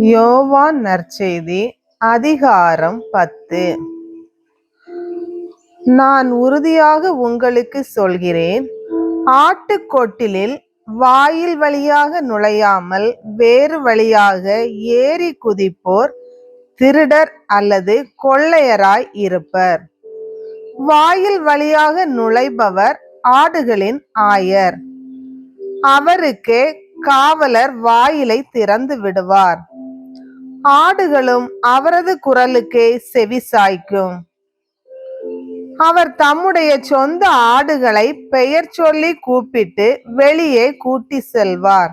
யோவான் நற்செய்தி அதிகாரம் 10. நான் உறுதியாக உங்களுக்கு சொல்கிறேன், ஆட்டுக்கொட்டிலில் வாயில் வழியாக நுழையாமல் வேறு வழியாக ஏறி குதிப்போர் திருடர் அல்லது கொள்ளையராய் இருப்பர். வாயில் வழியாக நுழைபவர் ஆடுகளின் ஆயர். அவருக்கே காவலர் வாயிலை திறந்து விடுவார். ஆடுகளும் அவரது குரலுக்கே செவி சாய்க்கும். அவர் தம்முடைய சொந்த ஆடுகளை பெயர் சொல்லி கூப்பிட்டு வெளியே கூட்டி செல்வார்.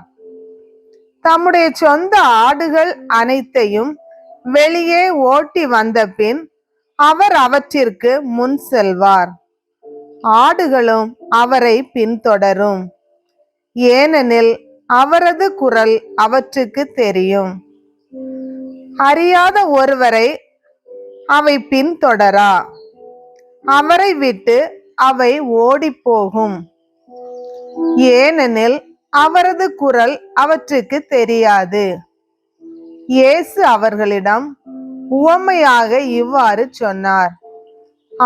தம்முடைய சொந்த ஆடுகள் அனைத்தையும் வெளியே ஓட்டி வந்த பின் அவர் அவற்றிற்கு முன் செல்வார். ஆடுகளும் அவரை பின்தொடரும், ஏனெனில் அவரது குரல் அவற்றுக்கு தெரியும். அறியாத ஒருவரை அவை பின்தொடரா. அவரை விட்டு அவை ஓடி போகும், ஏனெனில் அவரது குரல் அவற்றுக்கு தெரியாது. இயேசு அவர்களிடம் உவமையாக இவ்வாறு சொன்னார்.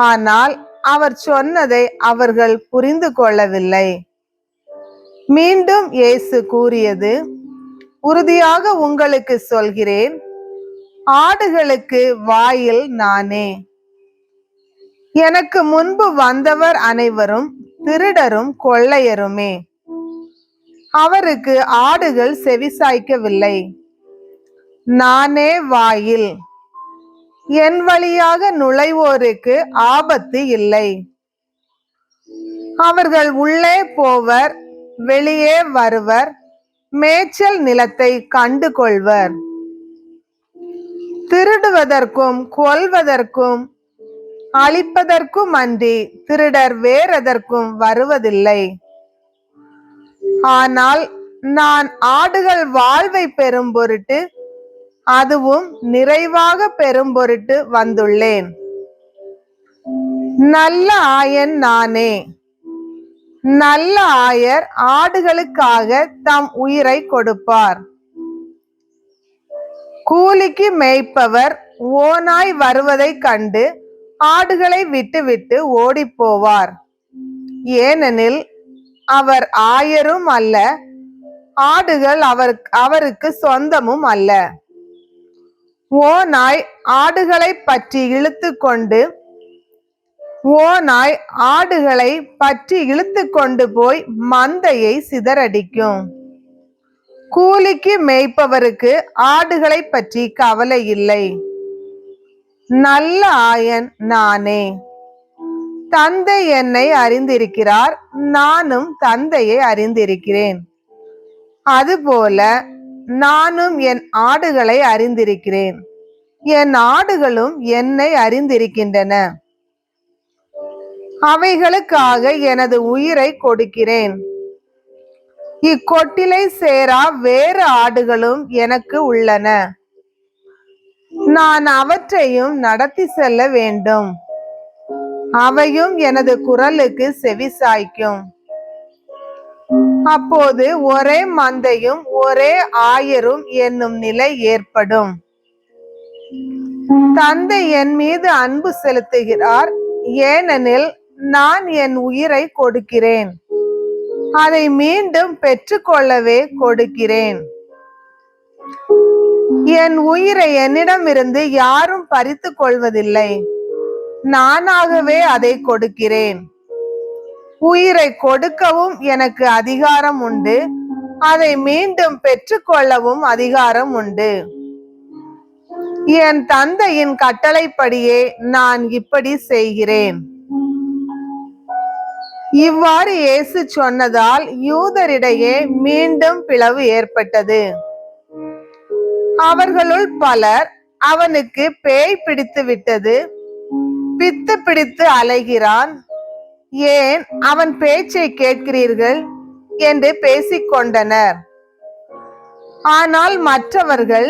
ஆனால் அவர் சொன்னதை அவர்கள் புரிந்து கொள்ளவில்லை. மீண்டும் இயேசு கூறியது, உறுதியாக உங்களுக்கு சொல்கிறேன், ஆடுகளுக்கு வாயில் நானே. எனக்கு முன்பு வந்தவர் அனைவரும் திருடரும் கொள்ளையருமே. அவருக்கு ஆடுகள் செவிசாய்க்கவில்லை. நானே வாயில். என் வழியாக நுழைவோருக்கு ஆபத்து இல்லை. அவர்கள் உள்ளே போவர், வெளியே வருவர், மேய்ச்சல் நிலத்தை கண்டு கொள்வர். திருடுவதற்கும் கொல்வதற்கும் அழிப்பதற்கும் அன்றி திருடர் வேறெதற்கும் வருவதில்லை. ஆனால் நான் ஆடுகள் வாழ்வை பெறும் பொருட்டு, அதுவும் நிறைவாக பெறும் பொருட்டு வந்துள்ளேன். நல்ல ஆயன் நானே. நல்ல ஆயர் ஆடுகளுக்காக தம் உயிரை கொடுப்பார். கூலிக்கு மேய்ப்பவர் ஓநாய் வருவதை கண்டு ஆடுகளை விட்டுவிட்டு ஓடி போவார். ஏனெனில் அவர் ஆயரும் அல்ல, ஆடுகள் அவருக்கு சொந்தமும் அல்ல. ஓநாய் ஆடுகளை பற்றி இழுத்து கொண்டு போய் மந்தையை சிதறடிக்கும். கூலிக்கு மேய்ப்பவருக்கு ஆடுகளை பற்றி கவலை இல்லை. நல்ல ஆயன் நானே. தந்தை என்னை அறிந்திருக்கிறார், நானும் தந்தையை அறிந்திருக்கிறேன். அதுபோல நானும் என் ஆடுகளை அறிந்திருக்கிறேன், என் ஆடுகளும் என்னை அறிந்திருக்கின்றன. அவைகளுக்காக எனது உயிரை கொடுக்கிறேன். இக்கொட்டிலை சேரா வேறு ஆடுகளும் எனக்கு உள்ளன. நான் அவற்றையும் நடத்தி செல்ல வேண்டும். அவையும் எனது குரலுக்கு செவி சாய்க்கும். அப்போது ஒரே மந்தையும் ஒரே ஆயரும் என்னும் நிலை ஏற்படும். தந்தை என் மீது அன்பு செலுத்துகிறார், ஏனெனில் நான் என் உயிரை கொடுக்கிறேன். அதை மீண்டும் பெற்றுக்கொள்ளவே கொடுக்கிறேன். என் உயிரை என்னிடமிருந்து யாரும் பறித்து கொள்வதில்லை. நானாகவே அதை கொடுக்கிறேன். உயிரை கொடுக்கவும் எனக்கு அதிகாரம் உண்டு, அதை மீண்டும் பெற்றுக்கொள்ளவும் அதிகாரம் உண்டு. என் தந்தையின் கட்டளைப்படியே நான் இப்படி செய்கிறேன். இவ்வாறு இயேசு சொன்னதால் யூதரிடையே மீண்டும் பிளவு ஏற்பட்டது. அவர்களுள் பலர், அவனுக்கு பேய் பிடித்து விட்டது, பித்து பிடித்து அலைகிறான், ஏன் அவன் பேச்சை கேட்கிறீர்கள் என்று பேசிக்கொண்டனர். ஆனால் மற்றவர்கள்,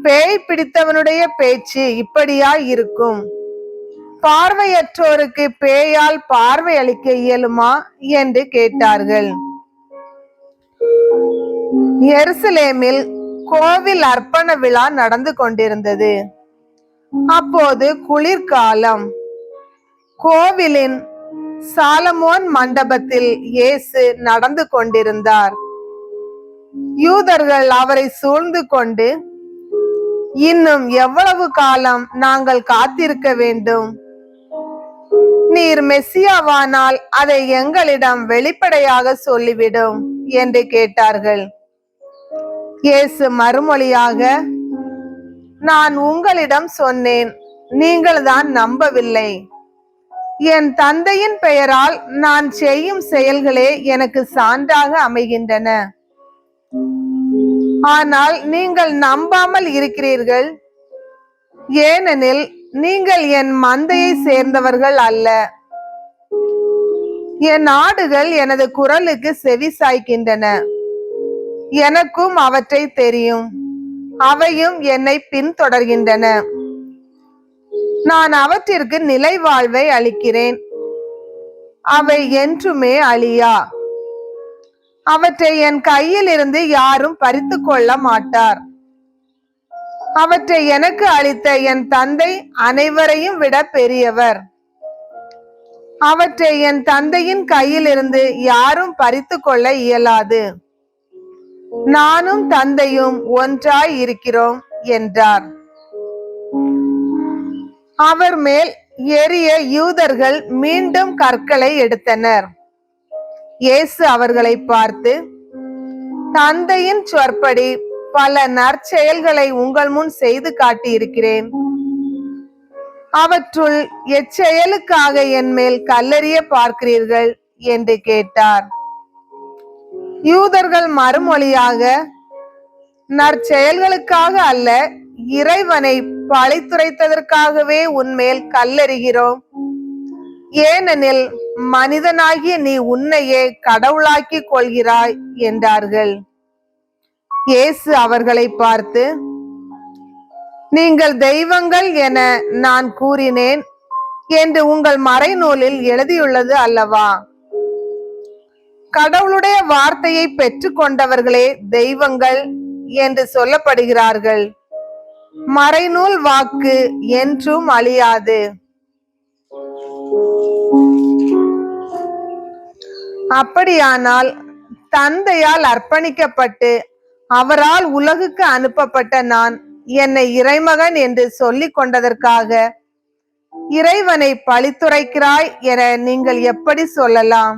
பேய் பிடித்தவனுடைய பேச்சு இப்படியா இருக்கும்? பார்வையற்றோருக்கு பேயால் பார்வை அளிக்க இயலுமா என்று கேட்டார்கள். எருசலேமில் கோவில் அர்ப்பண விழா நடந்து கொண்டிருந்தது. அப்போது குளிர்காலம். கோவிலின் சாலமோன் மண்டபத்தில் இயேசு நடந்து கொண்டிருந்தார். யூதர்கள் அவரை சூழ்ந்து கொண்டு, இன்னும் எவ்வளவு காலம் நாங்கள் காத்திருக்க வேண்டும்? நீர் மெசியாவானால் அதை எங்களிடம் வெளிப்படையாக சொல்லிவிடும் என்று கேட்டார்கள். இயேசு மறுமொழியாக, நான் உங்களிடம் சொன்னேன், நீங்கள் தான் நம்பவில்லை. என் தந்தையின் பெயரால் நான் செய்யும் செயல்களே எனக்கு சான்றாக அமைகின்றன. ஆனால் நீங்கள் நம்பாமல் இருக்கிறீர்கள். ஏனெனில் நீங்கள் என் மந்தையை சேர்ந்தவர்கள் அல்ல. என் ஆடுகள் எனது குரலுக்கு செவி சாய்க்கின்றன. எனக்கும் அவற்றை தெரியும். அவையும் என்னை பின்தொடர்கின்றன. நான் அவற்றிற்கு நிலை வாழ்வை அளிக்கிறேன். அவை என்றுமே அழியா. அவற்றை என் கையில் இருந்து யாரும் பறித்து கொள்ள மாட்டார். அவற்றை எனக்கு அளித்த என் தந்தை அனைவரையும் விட பெரியவர். அவற்றை என் தந்தையின் கையில் இருந்து யாரும் பறித்து கொள்ள இயலாது. நானும் தந்தையும் ஒன்றாய் இருக்கிறோம் என்றார். அவர் மேல் எரிய யூதர்கள் மீண்டும் கற்களை எடுத்தனர். இயேசு அவர்களை பார்த்து, தந்தையின் சொற்படி பல நற்செயல்களை உங்கள் முன் செய்து காட்டியிருக்கிறேன். அவற்றுள் எச்செயலுக்காக என் மேல் கல்லெறிய பார்க்கிறீர்கள் என்று கேட்டார். யூதர்கள் மறுமொழியாக, நற்செயல்களுக்காக அல்ல, இறைவனை பழித்துரைத்ததற்காகவே உன்மேல் கல்லெறிகிறோம். ஏனெனில் மனிதனாகிய நீ உன்னையே கடவுளாக்கி கொள்கிறாய் என்றார்கள். இயேசு அவர்களை பார்த்து, நீங்கள் தெய்வங்கள் என நான் கூறினேன் என்று உங்கள் மறைநூலில் எழுதியுள்ளது அல்லவா? கடவுளுடைய வார்த்தையை பெற்றுக் கொண்டவர்களே தெய்வங்கள் என்று சொல்லப்படுகிறார்கள். மறைநூல் வாக்கு என்றும் அழியாது. அப்படியானால் தந்தையால் அர்ப்பணிக்கப்பட்டு அவரால் உலகுக்கு அனுப்பப்பட்ட நான் என்னை இறைமகன் என்று சொல்லிக் கொண்டதற்காக இறைவனை பழித்துரைக்கிறாய் என நீங்கள் எப்படி சொல்லலாம்?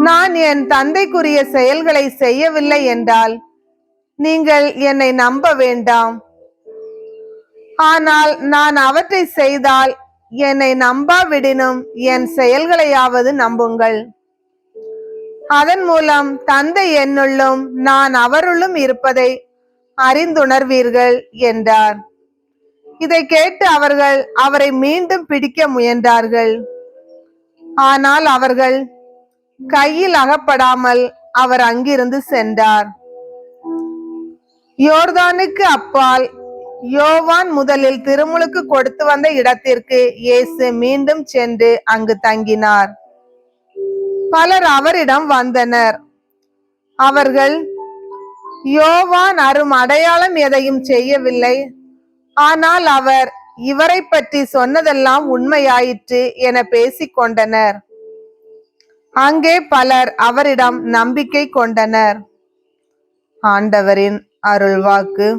நான் என் தந்தைக்குரிய செயல்களை செய்யவில்லை என்றால் நீங்கள் என்னை நம்ப வேண்டாம். ஆனால் நான் அவற்றை செய்தால் என்னை நம்பாவிடினும் என் செயல்களையாவது நம்புங்கள். அதன் மூலம் தந்தை என்னுள்ளும் நான் அவருள்ளும் இருப்பதை அறிந்துணர்வீர்கள் என்றார். இதை கேட்டு அவர்கள் அவரை மீண்டும் பிடிக்க முயன்றார்கள். ஆனால் அவர்கள் கையில் அகப்படாமல் அவர் அங்கிருந்து சென்றார். யோர்தானுக்கு அப்பால் யோவான் முதலில் திருமுழுக்கு கொடுத்து வந்த இடத்திற்கு இயேசு மீண்டும் சென்று அங்கு தங்கினார். பலர் அவரிடம் வந்தனர். அவர்கள், யோவான் அரும் அடையாளம் எதையும் செய்யவில்லை, ஆனால் அவர் இவரை பற்றி சொன்னதெல்லாம் உண்மையாயிற்று என பேசிக் கொண்டனர். அங்கே பலர் அவரிடம் நம்பிக்கை கொண்டனர். ஆண்டவரின் அருள்வாக்கு.